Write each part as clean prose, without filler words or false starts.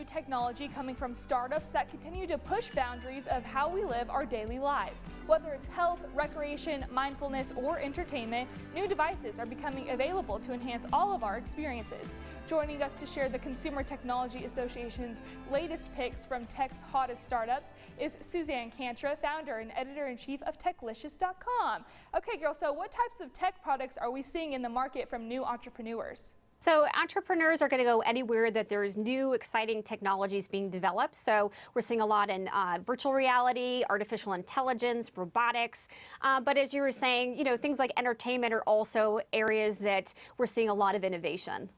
new technology coming from startups that continue to push boundaries of how we live our daily lives. Whether it's health, recreation, mindfulness, or entertainment, new devices are becoming available to enhance all of our experiences. Joining us to share the Consumer Technology Association's latest picks from tech's hottest startups is Suzanne Cantra, founder and editor-in-chief of Techlicious.com. Okay, girl, so what types of tech products are we seeing in the market from new entrepreneurs? So entrepreneurs are going to go anywhere that there's new, exciting technologies being developed. So we're seeing a lot in virtual reality, artificial intelligence, robotics. But as you were saying, you know, things like entertainment are also areas that we're seeing a lot of innovation.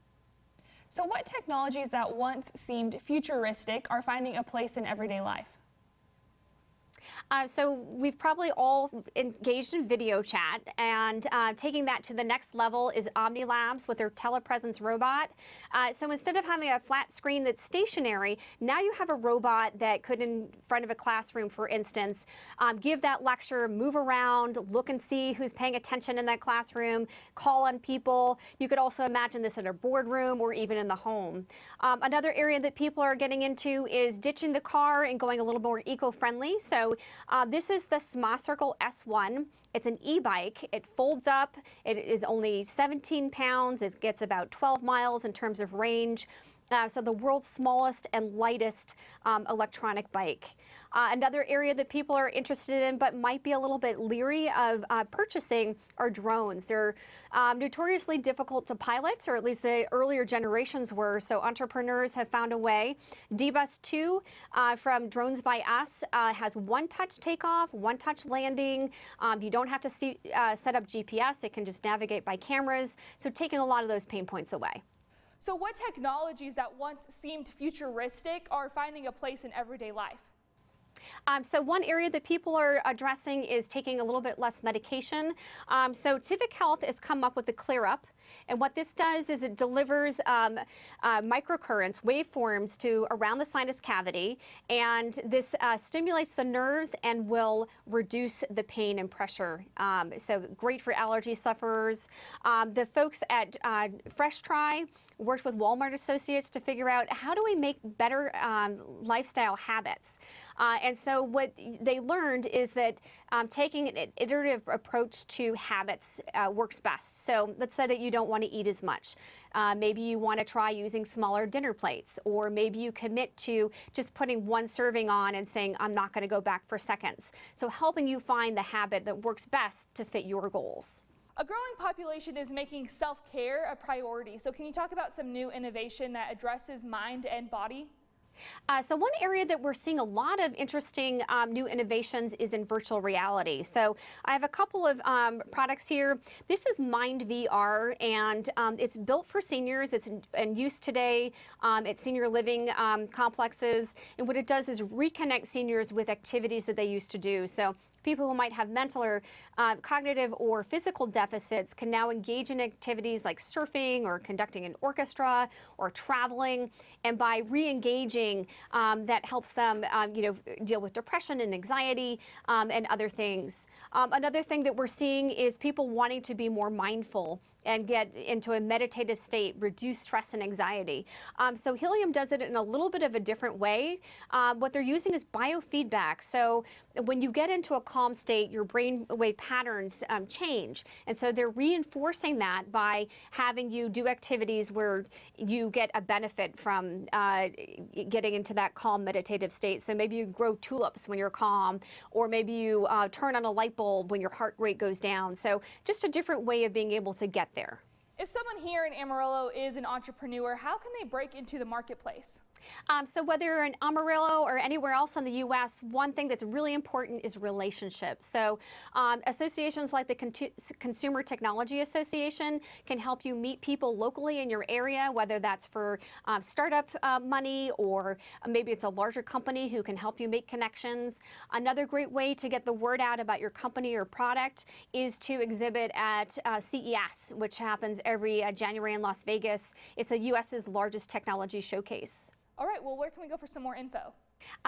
So what technologies that once seemed futuristic are finding a place in everyday life? So we've probably all engaged in video chat, and taking that to the next level is OmniLabs with their telepresence robot. So instead of having a flat screen that's stationary, now you have a robot that could, in front of a classroom, for instance, give that lecture, move around, look and see who's paying attention in that classroom, call on people. You could also imagine this in a boardroom or even in the home. Another area that people are getting into is ditching the car and going a little more eco-friendly. So this is the SmaCircle S1. It's an e-bike. It folds up. It is only 17 pounds. It gets about 12 miles in terms of range. So the world's smallest and lightest electronic bike. Another area that people are interested in but might be a little bit leery of purchasing are drones. They're notoriously difficult to pilot, or at least the earlier generations were, so entrepreneurs have found a way. D-Bus 2 from Drones by Us has one-touch takeoff, one-touch landing. You don't have to set up GPS. It can just navigate by cameras, so taking a lot of those pain points away. So what technologies that once seemed futuristic are finding a place in everyday life? So one area that people are addressing is taking a little bit less medication. So Tivic Health has come up with the ClearUp. And what this does is it delivers microcurrents, waveforms to around the sinus cavity, and this stimulates the nerves and will reduce the pain and pressure. So great for allergy sufferers. The folks at FreshTry worked with Walmart associates to figure out how do we make better lifestyle habits. And so what they learned is that taking an iterative approach to habits works best. So let's say that you don't want to eat as much. Maybe you want to try using smaller dinner plates, or maybe you commit to just putting one serving on and saying, I'm not going to go back for seconds. So helping you find the habit that works best to fit your goals. A growing population is making self-care a priority. So can you talk about some new innovation that addresses mind and body? So one area that we're seeing a lot of interesting new innovations is in virtual reality. So I have a couple of products here. This is Mind VR, and it's built for seniors. It's in use today at senior living complexes. And what it does is reconnect seniors with activities that they used to do. So people who might have mental or cognitive or physical deficits can now engage in activities like surfing or conducting an orchestra or traveling. And by re-engaging, that helps them deal with depression and anxiety and other things. Another thing that we're seeing is people wanting to be more mindful and get into a meditative state, reduce stress and anxiety. So Helium does it in a little bit of a different way. What they're using is biofeedback. So when you get into a calm state, your brainwave patterns change. And so they're reinforcing that by having you do activities where you get a benefit from getting into that calm meditative state. So maybe you grow tulips when you're calm, or maybe you turn on a light bulb when your heart rate goes down. So just a different way of being able to get there. If someone here in Amarillo is an entrepreneur, how can they break into the marketplace? So whether you're in Amarillo or anywhere else in the U.S., one thing that's really important is relationships. So associations like the Consumer Technology Association can help you meet people locally in your area, whether that's for startup money, or maybe it's a larger company who can help you make connections. Another great way to get the word out about your company or product is to exhibit at CES, which happens every January in Las Vegas. It's the U.S.'s largest technology showcase. All right, well, where can we go for some more info?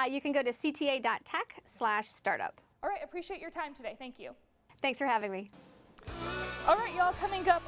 You can go to cta.tech/startup. All right, appreciate your time today. Thank you. Thanks for having me. All right, y'all, coming up